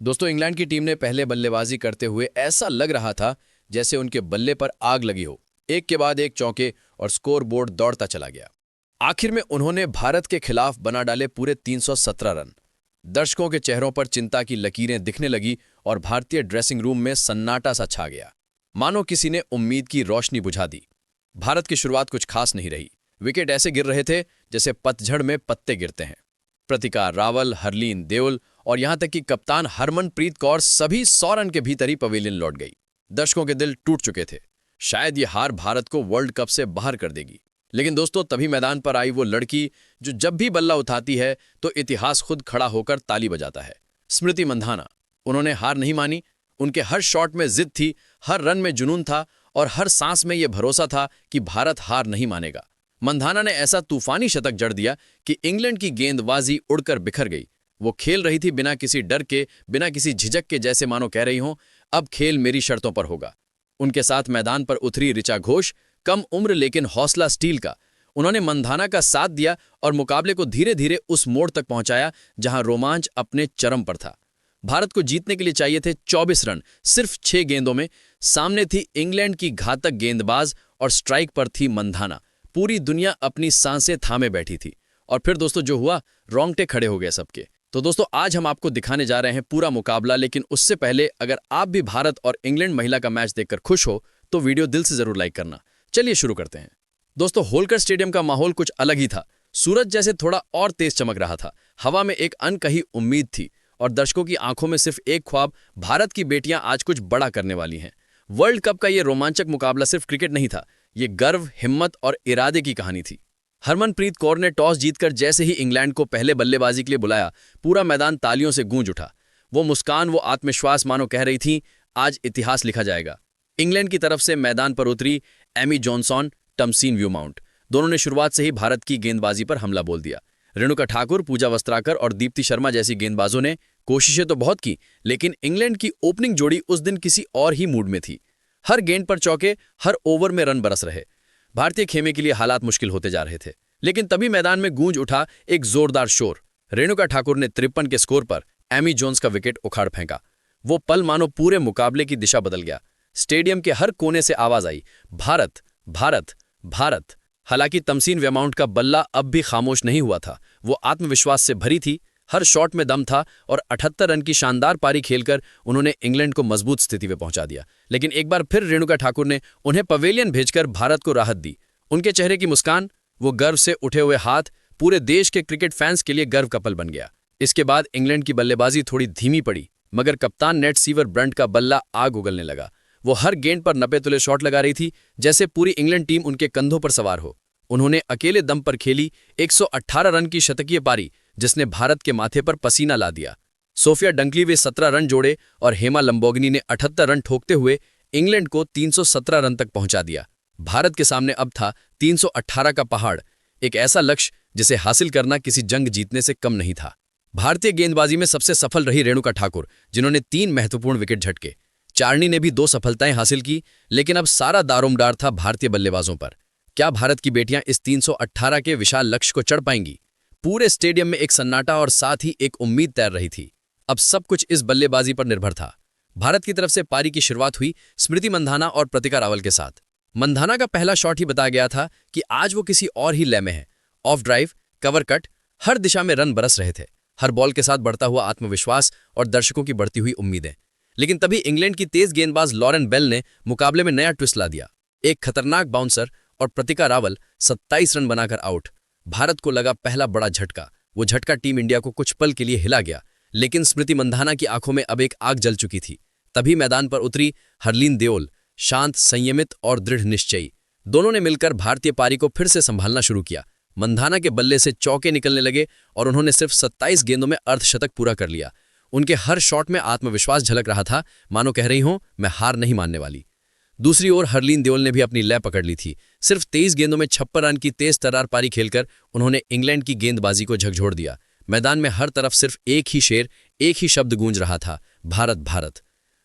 दोस्तों, इंग्लैंड की टीम ने पहले बल्लेबाजी करते हुए ऐसा लग रहा था जैसे उनके बल्ले पर आग लगी हो। एक के बाद एक चौके और स्कोर बोर्ड दौड़ता चला गया। आखिर में उन्होंने भारत के खिलाफ बना डाले पूरे 317 रन। दर्शकों के चेहरों पर चिंता की लकीरें दिखने लगी और भारतीय ड्रेसिंग रूम में सन्नाटा सा छा गया, मानो किसी ने उम्मीद की रोशनी बुझा दी। भारत की शुरुआत कुछ खास नहीं रही। विकेट ऐसे गिर रहे थे जैसे पतझड़ में पत्ते गिरते हैं। प्रतिकार रावल, हरलीन देओल और यहां तक कि कप्तान हरमनप्रीत कौर सभी 100 रन के भीतर ही पवेलियन लौट गई। दर्शकों के दिल टूट चुके थे। शायद ये हार भारत को वर्ल्ड कप से बाहर कर देगी। लेकिन दोस्तों, तभी मैदान पर आई वो लड़की जो जब भी बल्ला उठाती है तो इतिहास खुद खड़ा होकर ताली बजाता है। स्मृति मंधाना। उन्होंने हार नहीं मानी। उनके हर शॉट में जिद थी, हर रन में जुनून था और हर सांस में यह भरोसा था कि भारत हार नहीं मानेगा। मंधाना ने ऐसा तूफानी शतक जड़ दिया कि इंग्लैंड की गेंदबाजी उड़कर बिखर गई। वो खेल रही थी बिना किसी डर के, बिना किसी झिझक के, जैसे मानो कह रही हो, अब खेल मेरी शर्तों पर होगा। उनके साथ मैदान पर उतरी ऋचा घोष, कम उम्र लेकिन हौसला स्टील का। उन्होंने मंधाना का साथ दिया और मुकाबले को धीरे धीरे उस मोड़ तक पहुंचाया जहां रोमांच अपने चरम पर था। भारत को जीतने के लिए चाहिए थे 24 रन, सिर्फ 6 गेंदों में। सामने थी इंग्लैंड की घातक गेंदबाज और स्ट्राइक पर थी मंधाना। पूरी दुनिया अपनी सांसें थामे बैठी थी। और फिर दोस्तों जो हुआ, रोंगटे खड़े हो गए सबके। तो दोस्तों, आज हम आपको दिखाने जा रहे हैं पूरा मुकाबला। लेकिन उससे पहले अगर आप भी भारत और इंग्लैंड महिला का मैच देखकर खुश हो तो वीडियो दिल से जरूर लाइक करना। चलिए शुरू करते हैं। दोस्तों, होलकर स्टेडियम का माहौल कुछ अलग ही था। सूरज जैसे थोड़ा और तेज चमक रहा था। हवा में एक अनकही उम्मीद थी और दर्शकों की आंखों में सिर्फ एक ख्वाब, भारत की बेटियां आज कुछ बड़ा करने वाली हैं। वर्ल्ड कप का यह रोमांचक मुकाबला सिर्फ क्रिकेट नहीं था, ये गर्व, हिम्मत और इरादे की कहानी थी। हरमनप्रीत कौर ने टॉस जीतकर जैसे ही इंग्लैंड को पहले बल्लेबाजी के लिए बुलाया, पूरा मैदान तालियों से गूंज उठा। वो मुस्कान, वो आत्मविश्वास, मानो कह रही थी, आज इतिहास लिखा जाएगा। इंग्लैंड की तरफ से मैदान पर उतरी एमी जॉनसन, टमसीन व्यूमाउंट। दोनों ने शुरुआत से ही भारत की गेंदबाजी पर हमला बोल दिया। रेणुका ठाकुर, पूजा वस्त्राकर और दीप्ति शर्मा जैसी गेंदबाजों ने कोशिशें तो बहुत की, लेकिन इंग्लैंड की ओपनिंग जोड़ी उस दिन किसी और ही मूड में थी। हर गेंद पर चौके, हर ओवर में रन बरस रहे। भारतीय खेमे के लिए हालात मुश्किल होते जा रहे थे। लेकिन तभी मैदान में गूंज उठा एक जोरदार शोर। रेणुका ठाकुर ने 53 के स्कोर पर एमी जोन्स का विकेट उखाड़ फेंका। वो पल मानो पूरे मुकाबले की दिशा बदल गया। स्टेडियम के हर कोने से आवाज आई, भारत, भारत, भारत। हालांकि तमसीन व्योमाउंट का बल्ला अब भी खामोश नहीं हुआ था। वो आत्मविश्वास से भरी थी, हर शॉट में दम था और 78 रन की शानदार पारी खेलकर उन्होंने इंग्लैंड को मजबूत स्थिति में पहुंचा दिया। लेकिन एक बार फिर रेणुका ठाकुर ने उन्हें पवेलियन भेजकर भारत को राहत दी। उनके चेहरे की मुस्कान, वो गर्व से उठे हुए हाथ, पूरे देश के क्रिकेट फैंस के लिए गर्व का पल बन गया। इसके बाद इंग्लैंड की बल्लेबाजी थोड़ी धीमी पड़ी, मगर कप्तान नेट सीवर ब्रंट का बल्ला आग उगलने लगा। वो हर गेंद पर 90 तुले शॉट लगा रही थी, जैसे पूरी इंग्लैंड टीम उनके कंधों पर सवार हो। उन्होंने अकेले दम पर खेली 118 रन की शतकीय पारी, जिसने भारत के माथे पर पसीना ला दिया। सोफिया डंकली वे 17 रन जोड़े और हेमा लंबोगनी ने 78 रन ठोकते हुए इंग्लैंड को 317 रन तक पहुंचा दिया। भारत के सामने अब था 318 का पहाड़, एक ऐसा लक्ष्य जिसे हासिल करना किसी जंग जीतने से कम नहीं था। भारतीय गेंदबाजी में सबसे सफल रही रेणुका ठाकुर, जिन्होंने 3 महत्वपूर्ण विकेट झटके। चार्नी ने भी 2 सफलताएं हासिल की, लेकिन अब सारा दारोमदार था भारतीय बल्लेबाजों पर। क्या भारत की बेटियां इस 318 के विशाल लक्ष्य को चढ़ पाएंगी? पूरे स्टेडियम में एक सन्नाटा और साथ ही एक उम्मीद तैर रही थी। अब सब कुछ इस बल्लेबाजी पर निर्भर था। भारत की तरफ से पारी की शुरुआत हुई स्मृति मंधाना और प्रतिका रावल के साथ। मंधाना का पहला शॉट ही बता गया था कि आज वो किसी और ही लय में है। ऑफ ड्राइव, कवर कट, हर दिशा में रन बरस रहे थे। हर बॉल के साथ बढ़ता हुआ आत्मविश्वास और दर्शकों की बढ़ती हुई उम्मीदें। लेकिन तभी इंग्लैंड की तेज गेंदबाज लॉरेन बेल ने मुकाबले में नया ट्विस्ट ला दिया। एक खतरनाक बाउंसर और प्रतिका रावल 27 रन बनाकर आउट। भारत को लगा पहला बड़ा झटका। वो झटका टीम इंडिया को कुछ पल के लिए हिला गया, लेकिन स्मृति मंधाना की आंखों में अब एक आग जल चुकी थी। तभी मैदान पर उतरी हरलीन देओल, शांत, संयमित और दृढ़ निश्चयी। दोनों ने मिलकर भारतीय पारी को फिर से संभालना शुरू किया। मंधाना के बल्ले से चौके निकलने लगे और उन्होंने सिर्फ 27 गेंदों में अर्धशतक पूरा कर लिया। उनके हर शॉट में आत्मविश्वास झलक रहा था, मानो कह रही हूं, मैं हार नहीं मानने वाली। दूसरी ओर हरलीन देओल ने भी अपनी लय पकड़ ली थी। सिर्फ 23 गेंदों में 56 रन की तेज तर्रार पारी खेलकर उन्होंने इंग्लैंड की गेंदबाजी को झकझोर दिया। मैदान में हर तरफ सिर्फ एक ही शेर, एक ही शब्द गूंज रहा था, भारत, भारत।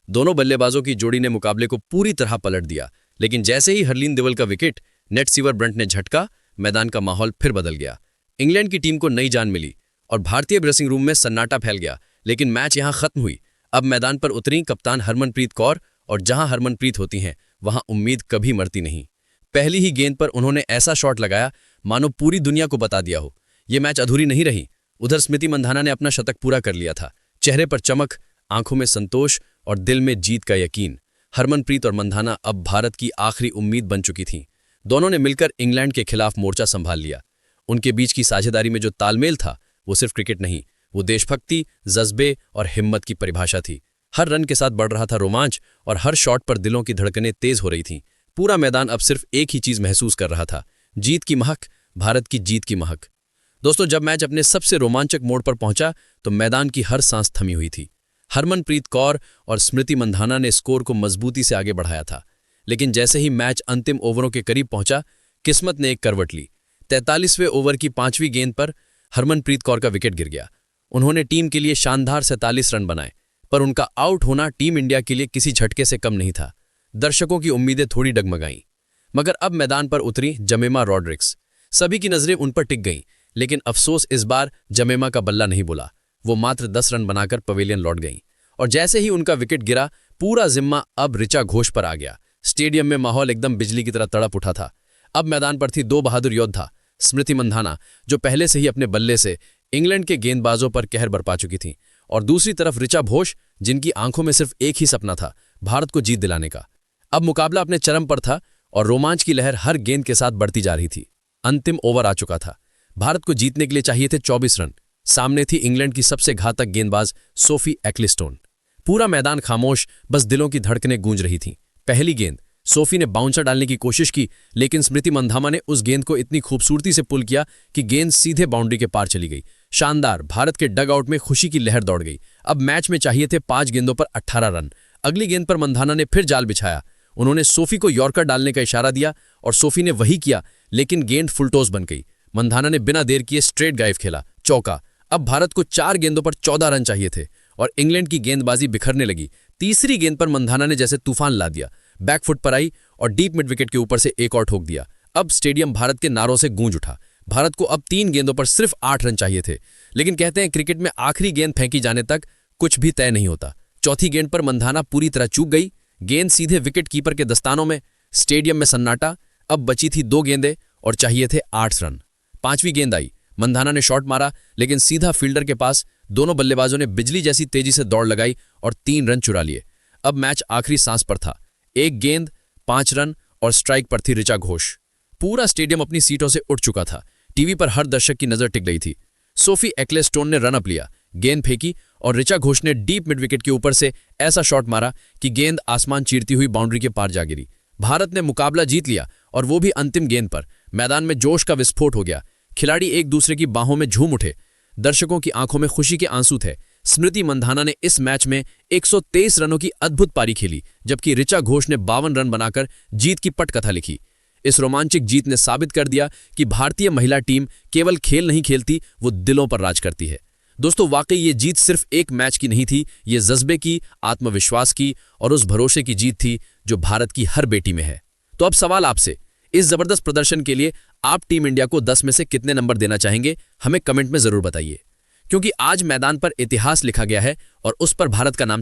दोनों बल्लेबाजों की जोड़ी ने मुकाबले को पूरी तरह पलट दिया। लेकिन जैसे ही हरलीन देओल का विकेट नेट सीवर ब्रंट ने झटका, मैदान का माहौल फिर बदल गया। इंग्लैंड की टीम को नई जान मिली और भारतीय ड्रेसिंग रूम में सन्नाटा फैल गया। लेकिन मैच यहां खत्म हुई। अब मैदान पर उतरी कप्तान हरमनप्रीत कौर, और जहां हरमनप्रीत होती हैं वहां उम्मीद कभी मरती नहीं। पहली ही गेंद पर उन्होंने ऐसा शॉट लगाया मानो पूरी दुनिया को बता दिया हो ये मैच अधूरी नहीं रही। उधर स्मृति मंधाना ने अपना शतक पूरा कर लिया था। चेहरे पर चमक, आंखों में संतोष और दिल में जीत का यकीन। हरमनप्रीत और मंधाना अब भारत की आखिरी उम्मीद बन चुकी थीं। दोनों ने मिलकर इंग्लैंड के खिलाफ मोर्चा संभाल लिया। उनके बीच की साझेदारी में जो तालमेल था वो सिर्फ क्रिकेट नहीं, वो देशभक्ति, जज्बे और हिम्मत की परिभाषा थी। हर रन के साथ बढ़ रहा था रोमांच और हर शॉट पर दिलों की धड़कनें तेज हो रही थीं। पूरा मैदान अब सिर्फ एक ही चीज महसूस कर रहा था, जीत की महक, भारत की जीत की महक। दोस्तों, जब मैच अपने सबसे रोमांचक मोड़ पर पहुंचा तो मैदान की हर सांस थमी हुई थी। हरमनप्रीत कौर और स्मृति मंधाना ने स्कोर को मजबूती से आगे बढ़ाया था, लेकिन जैसे ही मैच अंतिम ओवरों के करीब पहुंचा, किस्मत ने एक करवट ली। 43वें ओवर की 5वीं गेंद पर हरमनप्रीत कौर का विकेट गिर गया। उन्होंने टीम के लिए शानदार 47 रन बनाए, पर उनका आउट होना टीम इंडिया के लिए किसी झटके से कम नहीं था। दर्शकों की उम्मीदें थोड़ी डगमगाईं, मगर अब मैदान पर उतरी जमेमा रॉड्रिक्स। सभी की नजरें उन पर टिक गईं, लेकिन अफसोस इस बार जमेमा का बल्ला नहीं बोला। वो मात्र 10 रन बनाकर पवेलियन लौट गईं, और जैसे ही उनका विकेट गिरा, पूरा जिम्मा अब ऋचा घोष पर आ गया। स्टेडियम में माहौल एकदम बिजली की तरह तड़प उठा था। अब मैदान पर थी दो बहादुर योद्धा, स्मृति मंधाना जो पहले से ही अपने बल्ले से इंग्लैंड के गेंदबाजों पर कहर बरपा चुकी थीं, और दूसरी तरफ ऋचा घोष जिनकी आंखों में सिर्फ एक ही सपना था, भारत को जीत दिलाने का। अब मुकाबला अपने चरम पर था और रोमांच की लहर हर गेंद के साथ बढ़ती जा रही थी। अंतिम ओवर आ चुका था। भारत को जीतने के लिए चाहिए थे 24 रन। सामने थी इंग्लैंड की सबसे घातक गेंदबाज सोफी एक्लिस्टोन। पूरा मैदान खामोश, बस दिलों की धड़कनें गूंज रही थीं। पहली गेंद सोफी ने बाउंसर डालने की कोशिश की, लेकिन स्मृति मंधाना ने उस गेंद को इतनी खूबसूरती से पुल किया कि गेंद सीधे बाउंड्री के पार चली गई। शानदार! भारत के डगआउट में खुशी की लहर दौड़ गई। अब मैच में चाहिए थे 5 गेंदों पर 18 रन। अगली गेंद पर मंधाना ने फिर जाल बिछाया। उन्होंने सोफी को यॉर्कर डालने का इशारा दिया और सोफी ने वही किया, लेकिन गेंद फुलटॉस बन गई। मंधाना ने बिना देर किए स्ट्रेट ड्राइव खेला, चौका। अब भारत को 4 गेंदों पर 14 रन चाहिए थे और इंग्लैंड की गेंदबाजी बिखरने लगी। तीसरी गेंद पर मंधाना ने जैसे तूफान ला दिया, बैकफुट पर आई और डीप मिड विकेट के ऊपर से एक और ठोक दिया। अब स्टेडियम भारत के नारों से गूंज उठा। भारत को अब 3 गेंदों पर सिर्फ 8 रन चाहिए थे, लेकिन कहते हैं क्रिकेट में आखिरी गेंद फेंकी जाने तक कुछ भी तय नहीं होता। चौथी गेंद पर मंधाना पूरी तरह चूक गई। गेंद सीधे विकेट कीपर के दस्तानों में। स्टेडियम में सन्नाटा। अब बची थी 2 गेंदें और चाहिए थे 8 रन। 5वीं गेंद आई। मंधाना ने शॉट मारा, लेकिन सीधा फील्डर के पास। दोनों बल्लेबाजों ने बिजली जैसी तेजी से दौड़ लगाई और 3 रन चुरा लिए। अब मैच आखिरी सांस पर था। 1 गेंद, 5 रन और स्ट्राइक पर थी ऋचा घोष। पूरा स्टेडियम अपनी सीटों से उठ चुका था। टीवी पर हर दर्शक की नजर टिक गई थी। सोफी एक्लेस्टोन ने रन अप लिया, गेंद फेंकी और ऋचा घोष ने डीप मिड विकेट के ऊपर से ऐसा शॉट मारा कि गेंद आसमान चीरती हुई बाउंड्री के पार जा गिरी। भारत ने मुकाबला जीत लिया, और वो भी अंतिम गेंद पर। मैदान में जोश का विस्फोट हो गया। खिलाड़ी एक दूसरे की बाहों में झूम उठे। दर्शकों की आंखों में खुशी के आंसू थे। स्मृति मंधाना ने इस मैच में 123 रनों की अद्भुत पारी खेली, जबकि ऋचा घोष ने 52 रन बनाकर जीत की पटकथा लिखी। इस रोमांचक जीत ने साबित कर दिया कि भारतीय महिला टीम केवल खेल नहीं खेलती, वो दिलों पर राज करती है। दोस्तों, वाकई ये जीत सिर्फ एक मैच की नहीं थी, ये जज्बे की, आत्मविश्वास की और उस भरोसे की जीत थी जो भारत की हर बेटी में है। तो अब सवाल आपसे, इस जबरदस्त प्रदर्शन के लिए आप टीम इंडिया को 10 में से कितने नंबर देना चाहेंगे? हमें कमेंट में जरूर बताइए, क्योंकि आज मैदान पर इतिहास लिखा गया है और उस पर भारत का नाम